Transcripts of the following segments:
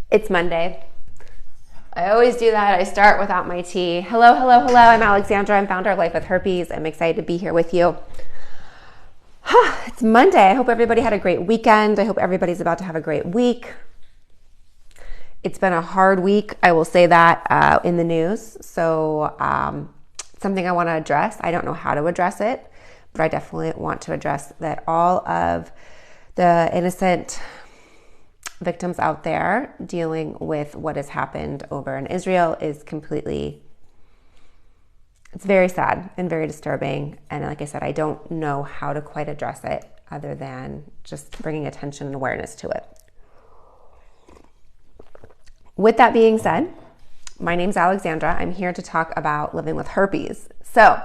It's Monday. I always do that. I start without my tea. Hello. I'm Alexandra. I'm founder of Life With Herpes. I'm excited to be here with you. It's Monday. I hope everybody had a great weekend. I hope everybody's about to have a great week. It's been a hard week. I will say that in the news. So something I want to address. I don't know how to address it, but I definitely want to address that all of the innocent victims out there dealing with what has happened over in Israel is it's very sad and very disturbing. And like I said, I don't know how to quite address it other than just bringing attention and awareness to it. With that being said, my name's Alexandra. I'm here to talk about living with herpes. So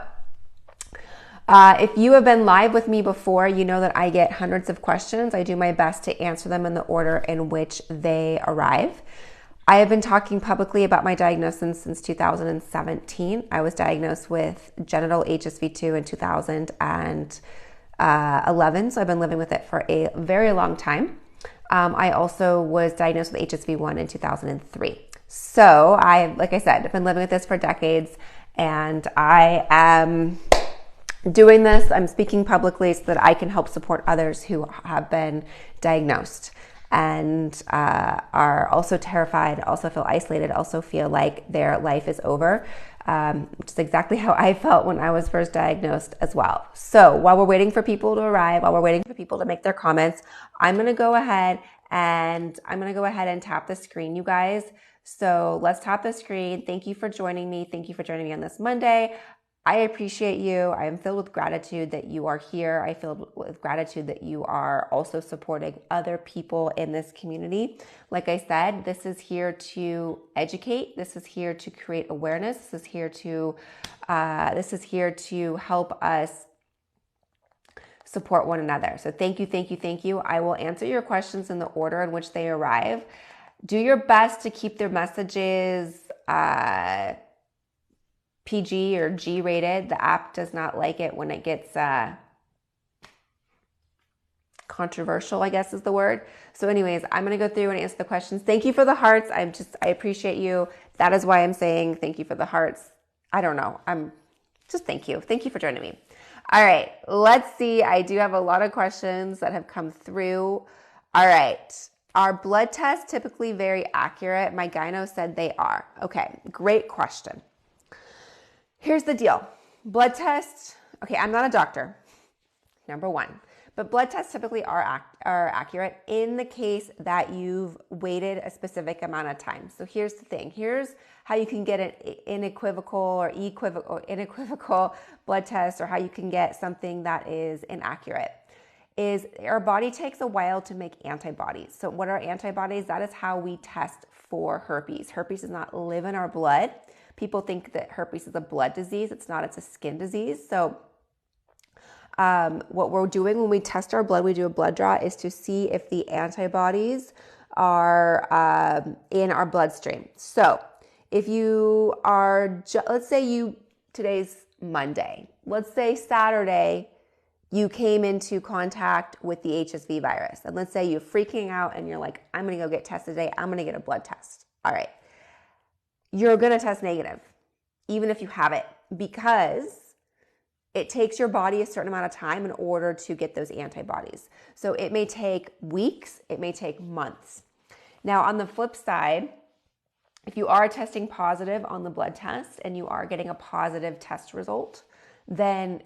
if you have been live with me before, you know that I get hundreds of questions. I do my best to answer them in the order in which they arrive. I have been talking publicly about my diagnosis since 2017. I was diagnosed with genital HSV2 in 2011, so I've been living with it for a very long time. I also was diagnosed with HSV1 in 2003. So like I said, I've been living with this for decades, and I am doing this. I'm speaking publicly so that I can help support others who have been diagnosed and are also terrified, also feel isolated, also feel like their life is over, which is exactly how I felt when I was first diagnosed as well. So while we're waiting for people to arrive, while we're waiting for people to make their comments, I'm going to go ahead and tap the screen, you guys. So let's tap the screen. Thank you for joining me. Thank you for joining me on this Monday. I appreciate you. I am filled with gratitude that you are here. I feel with gratitude that you are also supporting other people in this community. Like I said, this is here to educate. This is here to create awareness. This is here to help us support one another. So thank you. I will answer your questions in the order in which they arrive. Do your best to keep their messages PG or G rated. The app does not like it when it gets controversial, I guess is the word. So anyways, I'm going to go through and answer the questions. Thank you for the hearts. I appreciate you. That is why I'm saying thank you for the hearts. I don't know. Thank you. Thank you for joining me. All right, let's see. I do have a lot of questions that have come through. All right. Are blood tests typically very accurate? My gyno said they are. Okay, great question. Here's the deal. Blood tests, okay, I'm not a doctor, number one, but blood tests typically are accurate in the case that you've waited a specific amount of time. So here's the thing. Here's how you can get an unequivocal blood test, or how you can get something that is inaccurate. Is our body takes a while to make antibodies. So what are antibodies? That is how we test for herpes. Herpes does not live in our blood. People think that herpes is a blood disease. It's not, it's a skin disease. So what we're doing when we test our blood, we do a blood draw, is to see if the antibodies are in our bloodstream. So if you are, let's say today's Monday, let's say Saturday, you came into contact with the HSV virus. And let's say you're freaking out and you're like, I'm going to go get tested today. I'm going to get a blood test. All right. You're going to test negative, even if you have it, because it takes your body a certain amount of time in order to get those antibodies. So it may take weeks, it may take months. Now, on the flip side, if you are testing positive on the blood test and you are getting a positive test result, then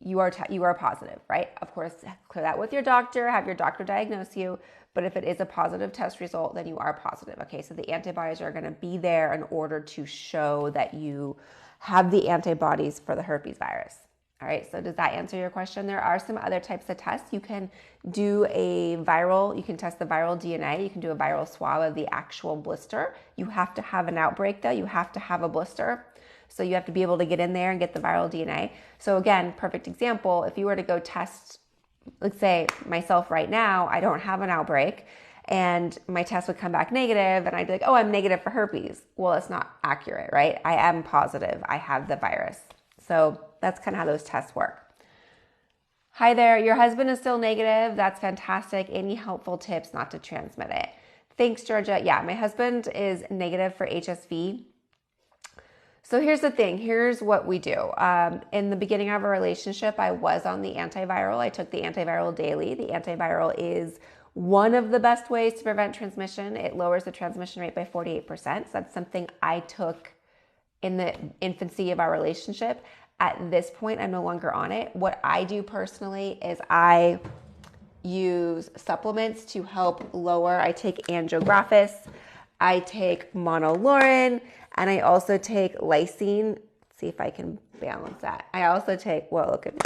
you are positive, right? Of course, clear that with your doctor, have your doctor diagnose you. But if it is a positive test result, then you are positive. Okay, so the antibodies are going to be there in order to show that you have the antibodies for the herpes virus. All right, so does that answer your question? There are some other types of tests. You can do you can test the viral DNA. You can do a viral swab of the actual blister. You have to have an outbreak though. You have to have a blister. So you have to be able to get in there and get the viral DNA. So again, perfect example, if you were to go test, let's say myself right now, I don't have an outbreak and my test would come back negative and I'd be like, oh, I'm negative for herpes. Well, it's not accurate, right? I am positive. I have the virus. So that's kind of how those tests work. Hi there, your husband is still negative. That's fantastic. Any helpful tips not to transmit it? Thanks, Georgia. Yeah, my husband is negative for HSV. So here's the thing. Here's what we do. In the beginning of our relationship, I was on the antiviral. I took the antiviral daily. The antiviral is one of the best ways to prevent transmission. It lowers the transmission rate by 48%. So that's something I took in the infancy of our relationship. At this point, I'm no longer on it. What I do personally is I use supplements to help lower. I take Andrographis, I take Monolaurin, and I also take Lysine. Let's see if I can balance that. I also take, whoa, look at me.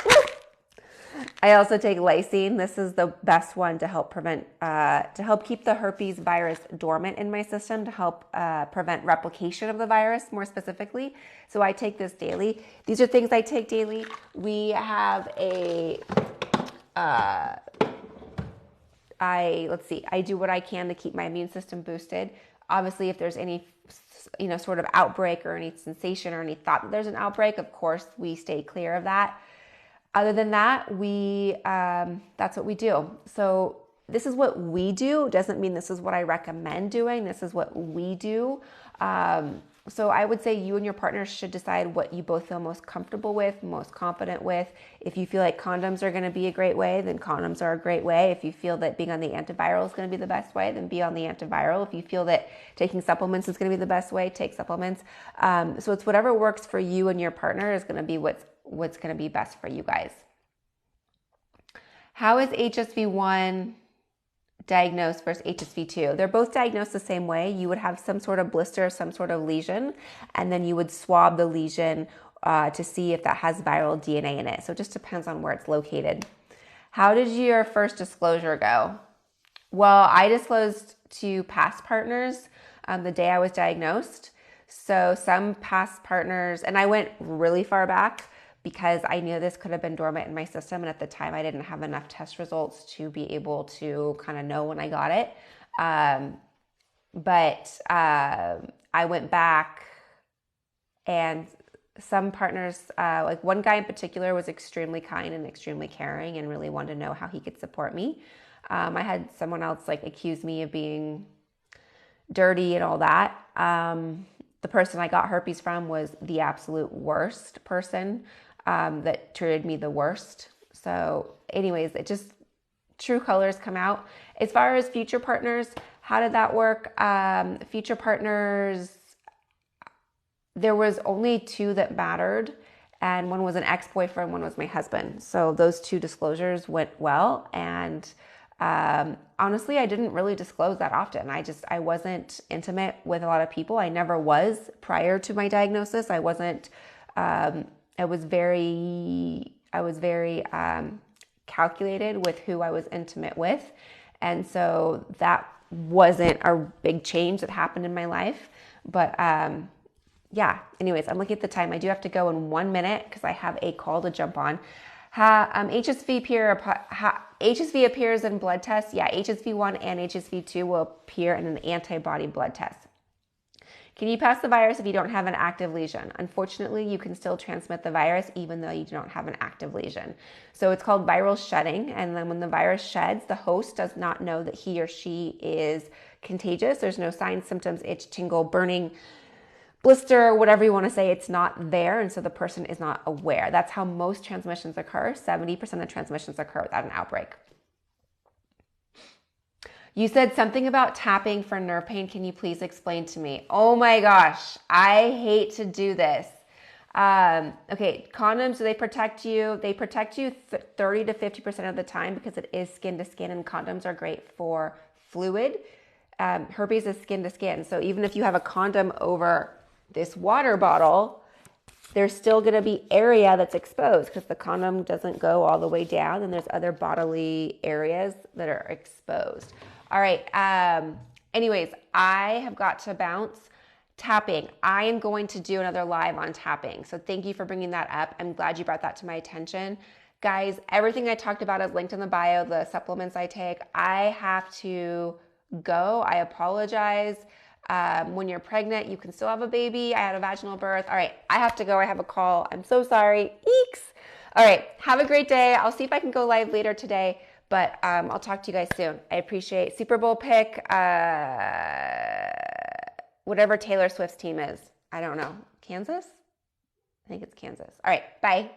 I also take Lysine. This is the best one to help prevent, to help keep the herpes virus dormant in my system, to help prevent replication of the virus more specifically. So I take this daily. These are things I take daily. We have a, I do what I can to keep my immune system boosted. Obviously, if there's any, sort of outbreak or any sensation or any thought that there's an outbreak, of course, we stay clear of that. Other than that, that's what we do. So this is what we do. Doesn't mean this is what I recommend doing. This is what we do. So I would say you and your partner should decide what you both feel most comfortable with, most confident with. If you feel like condoms are going to be a great way, then condoms are a great way. If you feel that being on the antiviral is going to be the best way, then be on the antiviral. If you feel that taking supplements is going to be the best way, take supplements. So it's whatever works for you and your partner is going to be what's going to be best for you guys. How is HSV1 diagnosed versus HSV2? They're both diagnosed the same way. You would have some sort of blister, some sort of lesion, and then you would swab the lesion to see if that has viral DNA in it. So it just depends on where it's located. How did your first disclosure go? Well, I disclosed to past partners the day I was diagnosed. So some past partners, and I went really far back because I knew this could have been dormant in my system. And at the time I didn't have enough test results to be able to kind of know when I got it. But I went back, and some partners, like one guy in particular was extremely kind and extremely caring and really wanted to know how he could support me. I had someone else accuse me of being dirty and all that. The person I got herpes from was the absolute worst person that treated me the worst. So anyways, it just, true colors come out. As far as future partners, how did that work? Future partners, there was only two that mattered, and one was an ex-boyfriend, one was my husband. So those two disclosures went well, and honestly, I didn't really disclose that often. I wasn't intimate with a lot of people. I never was prior to my diagnosis. I wasn't, I was very calculated with who I was intimate with. And so that wasn't a big change that happened in my life. But yeah, anyways, I'm looking at the time. I do have to go in 1 minute because I have a call to jump on. HSV appears in blood tests. Yeah, HSV1 and HSV2 will appear in an antibody blood test. Can you pass the virus if you don't have an active lesion? Unfortunately, you can still transmit the virus even though you don't have an active lesion. So it's called viral shedding. And then when the virus sheds, the host does not know that he or she is contagious. There's no signs, symptoms, itch, tingle, burning, blister, whatever you want to say, it's not there. And so the person is not aware. That's how most transmissions occur. 70% of transmissions occur without an outbreak. You said something about tapping for nerve pain. Can you please explain to me? Oh my gosh, I hate to do this. Okay, condoms, do they protect you? They protect you 30 to 50% of the time because it is skin to skin, and condoms are great for fluid. Herpes is skin to skin. So even if you have a condom over this water bottle, there's still going to be area that's exposed because the condom doesn't go all the way down, and there's other bodily areas that are exposed. All right. Anyways, I have got to bounce. Tapping. I am going to do another live on tapping. So thank you for bringing that up. I'm glad you brought that to my attention. Guys, everything I talked about is linked in the bio, the supplements I take. I have to go. I apologize. When you're pregnant, you can still have a baby. I had a vaginal birth. All right. I have to go. I have a call. I'm so sorry. Eeks. All right. Have a great day. I'll see if I can go live later today. But I'll talk to you guys soon. I appreciate Super Bowl pick, whatever Taylor Swift's team is. I don't know. Kansas? I think it's Kansas. All right. Bye.